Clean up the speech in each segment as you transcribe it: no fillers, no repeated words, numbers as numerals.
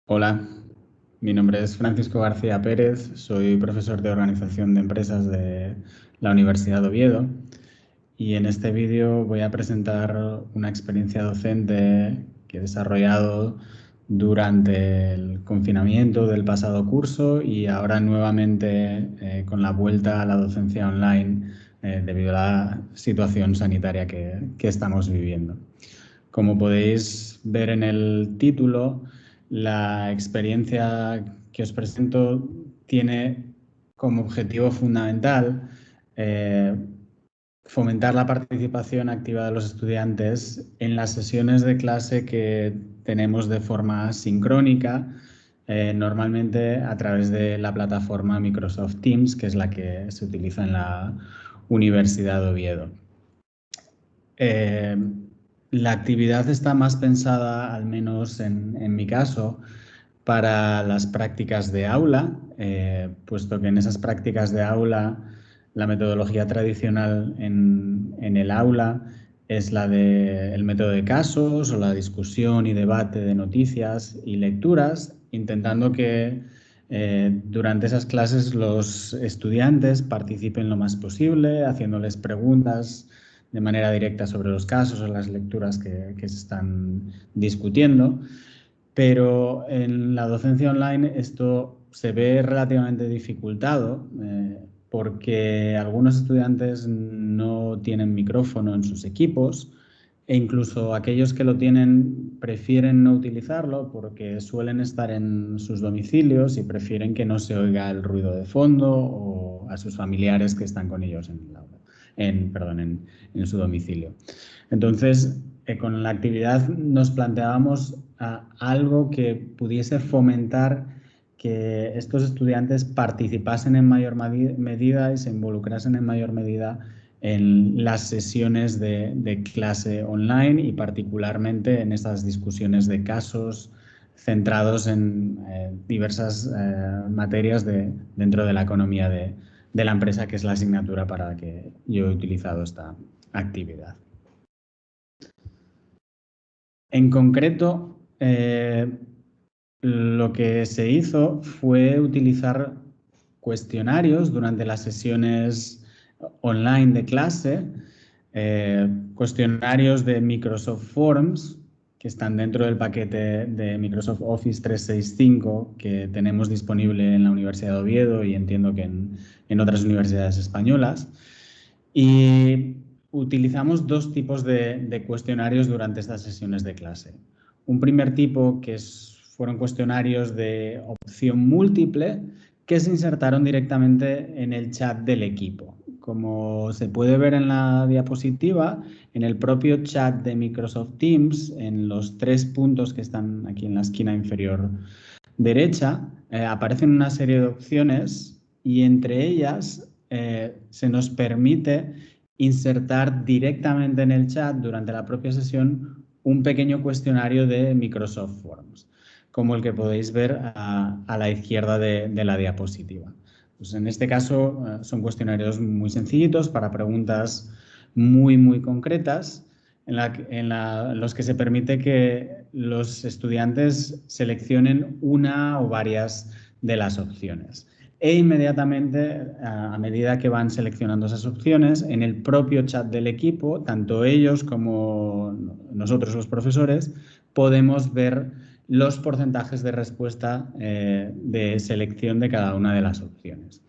Hola, mi nombre es Francisco García Pérez, soy profesor de Organización de Empresas de la Universidad de Oviedo y en este vídeo voy a presentar una experiencia docente que he desarrollado durante el confinamiento del pasado curso y ahora nuevamente con la vuelta a la docencia online debido a la situación sanitaria que estamos viviendo. Como podéis ver en el título, la experiencia que os presento tiene como objetivo fundamental fomentar la participación activa de los estudiantes en las sesiones de clase que tenemos de forma sincrónica, normalmente a través de la plataforma Microsoft Teams, que es la que se utiliza en la Universidad de Oviedo. La actividad está más pensada, al menos en mi caso, para las prácticas de aula, puesto que en esas prácticas de aula la metodología tradicional en el aula es la del método de casos o la discusión y debate de noticias y lecturas, intentando que durante esas clases los estudiantes participen lo más posible, haciéndoles preguntas de manera directa sobre los casos o las lecturas que se están discutiendo. Pero en la docencia online esto se ve relativamente dificultado porque algunos estudiantes no tienen micrófono en sus equipos e incluso aquellos que lo tienen prefieren no utilizarlo porque suelen estar en sus domicilios y prefieren que no se oiga el ruido de fondo o a sus familiares que están con ellos en su domicilio. Entonces, con la actividad nos planteábamos algo que pudiese fomentar que estos estudiantes participasen en mayor medida y se involucrasen en mayor medida en las sesiones de clase online y particularmente en estas discusiones de casos centrados en diversas materias dentro de la economía de la empresa, que es la asignatura para la que yo he utilizado esta actividad. En concreto, lo que se hizo fue utilizar cuestionarios durante las sesiones online de clase, cuestionarios de Microsoft Forms, que están dentro del paquete de Microsoft Office 365 que tenemos disponible en la Universidad de Oviedo y entiendo que en otras universidades españolas. Y utilizamos dos tipos de cuestionarios durante estas sesiones de clase. Un primer tipo fueron cuestionarios de opción múltiple que se insertaron directamente en el chat del equipo. Como se puede ver en la diapositiva, en el propio chat de Microsoft Teams, en los 3 puntos que están aquí en la esquina inferior derecha, aparecen una serie de opciones y entre ellas se nos permite insertar directamente en el chat durante la propia sesión un pequeño cuestionario de Microsoft Forms, como el que podéis ver a la izquierda de la diapositiva. Pues en este caso son cuestionarios muy sencillitos para preguntas muy concretas en los que se permite que los estudiantes seleccionen una o varias de las opciones. E inmediatamente, a medida que van seleccionando esas opciones, en el propio chat del equipo, tanto ellos como nosotros los profesores, podemos ver los porcentajes de respuesta de selección de cada una de las opciones.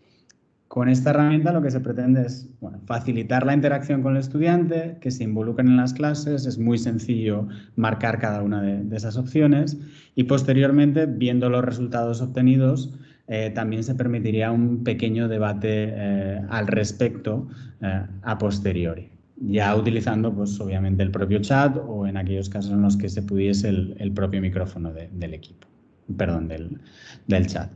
Con esta herramienta lo que se pretende es facilitar la interacción con el estudiante, que se involucren en las clases, es muy sencillo marcar cada una de esas opciones y posteriormente, viendo los resultados obtenidos, también se permitiría un pequeño debate al respecto a posteriori, ya utilizando pues, obviamente el propio chat o en aquellos casos en los que se pudiese el propio micrófono del equipo, perdón, del chat.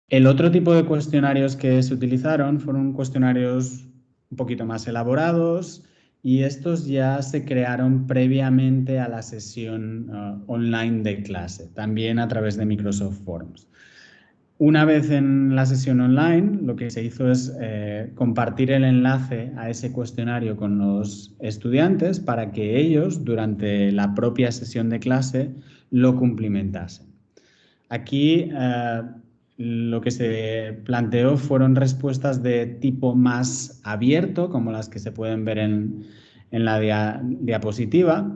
El otro tipo de cuestionarios que se utilizaron fueron cuestionarios un poquito más elaborados y estos ya se crearon previamente a la sesión online de clase, también a través de Microsoft Forms. Una vez en la sesión online, lo que se hizo es compartir el enlace a ese cuestionario con los estudiantes para que ellos, durante la propia sesión de clase, lo cumplimentasen. Aquí lo que se planteó fueron respuestas de tipo más abierto, como las que se pueden ver en la diapositiva.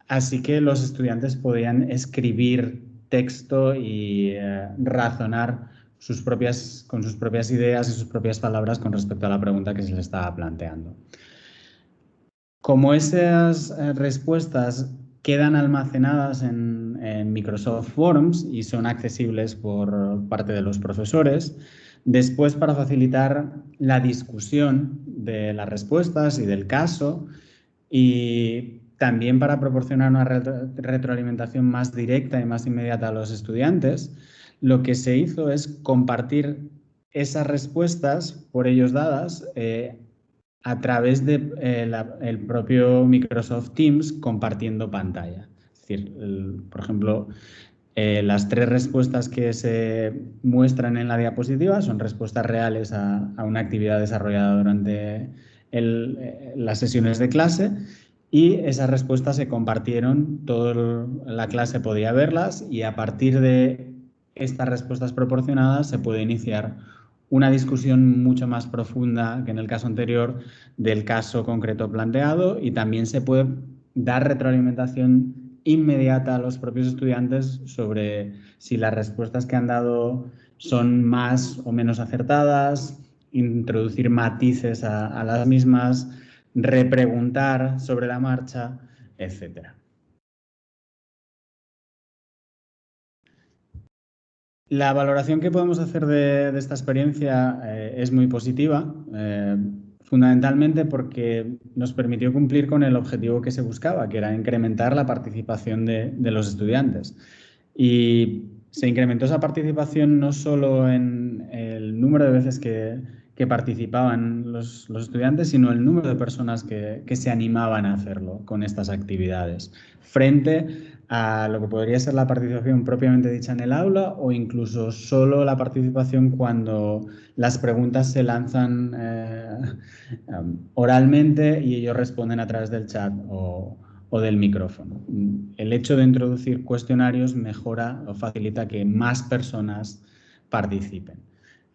Así que los estudiantes podían escribir texto y razonar con sus propias ideas y sus propias palabras con respecto a la pregunta que se les estaba planteando. Como esas respuestas quedan almacenadas en Microsoft Forms y son accesibles por parte de los profesores, después, para facilitar la discusión de las respuestas y del caso, y también para proporcionar una retroalimentación más directa y más inmediata a los estudiantes, lo que se hizo es compartir esas respuestas por ellos dadas a través de el propio Microsoft Teams compartiendo pantalla. Es decir, por ejemplo, las 3 respuestas que se muestran en la diapositiva son respuestas reales a una actividad desarrollada durante las sesiones de clase, y esas respuestas se compartieron, toda la clase podía verlas, y a partir de estas respuestas proporcionadas se puede iniciar una discusión mucho más profunda que en el caso anterior del caso concreto planteado, y también se puede dar retroalimentación inmediata a los propios estudiantes sobre si las respuestas que han dado son más o menos acertadas, introducir matices a las mismas, repreguntar sobre la marcha, etc. La valoración que podemos hacer de esta experiencia es muy positiva, fundamentalmente porque nos permitió cumplir con el objetivo que se buscaba, que era incrementar la participación de los estudiantes. Y se incrementó esa participación no solo en el número de veces que participaban los estudiantes, sino el número de personas que se animaban a hacerlo con estas actividades, frente a lo que podría ser la participación propiamente dicha en el aula, o incluso solo la participación cuando las preguntas se lanzan oralmente y ellos responden a través del chat o del micrófono. El hecho de introducir cuestionarios mejora o facilita que más personas participen.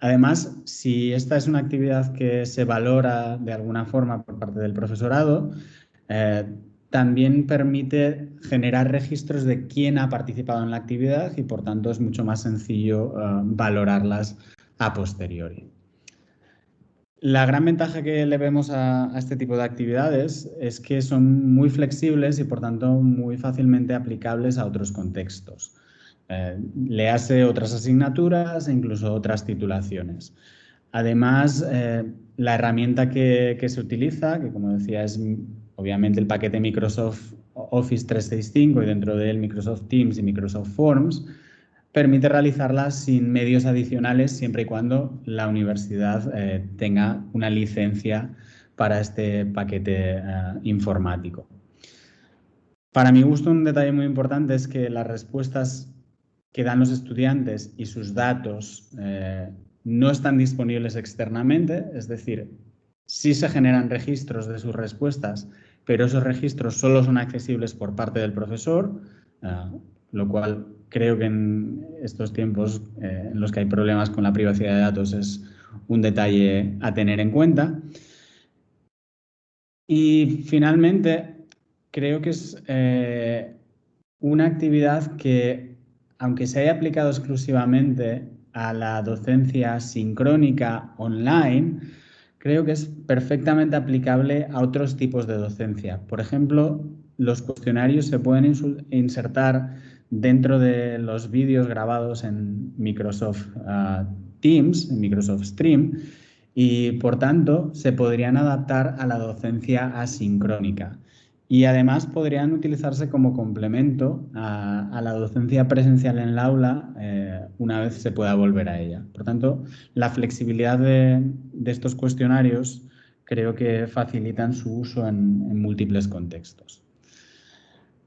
Además, si esta es una actividad que se valora de alguna forma por parte del profesorado, también permite generar registros de quién ha participado en la actividad, y por tanto es mucho más sencillo valorarlas a posteriori. La gran ventaja que le vemos a este tipo de actividades es que son muy flexibles y por tanto muy fácilmente aplicables a otros contextos. Le hace otras asignaturas e incluso otras titulaciones. Además, la herramienta que se utiliza, que como decía es obviamente el paquete Microsoft Office 365 y dentro de él Microsoft Teams y Microsoft Forms, permite realizarlas sin medios adicionales siempre y cuando la universidad tenga una licencia para este paquete informático. Para mi gusto, un detalle muy importante es que las respuestas que dan los estudiantes y sus datos no están disponibles externamente, es decir, sí se generan registros de sus respuestas, pero esos registros solo son accesibles por parte del profesor, lo cual creo que en estos tiempos en los que hay problemas con la privacidad de datos es un detalle a tener en cuenta. Y finalmente, creo que es una actividad que, aunque se haya aplicado exclusivamente a la docencia sincrónica online, creo que es perfectamente aplicable a otros tipos de docencia. Por ejemplo, los cuestionarios se pueden insertar dentro de los vídeos grabados en Microsoft Teams, en Microsoft Stream, y por tanto se podrían adaptar a la docencia asincrónica. Y además podrían utilizarse como complemento a la docencia presencial en el aula una vez se pueda volver a ella. Por tanto, la flexibilidad de estos cuestionarios creo que facilitan su uso en múltiples contextos.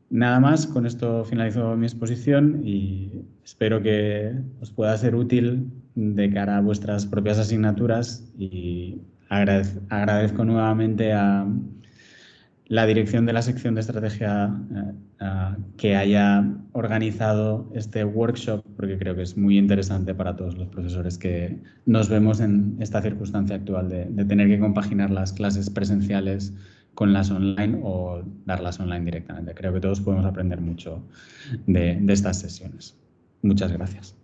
Nada más, con esto finalizo mi exposición y espero que os pueda ser útil de cara a vuestras propias asignaturas, y agradezco nuevamente a la dirección de la sección de estrategia que haya organizado este workshop, porque creo que es muy interesante para todos los profesores que nos vemos en esta circunstancia actual de tener que compaginar las clases presenciales con las online o darlas online directamente. Creo que todos podemos aprender mucho de estas sesiones. Muchas gracias.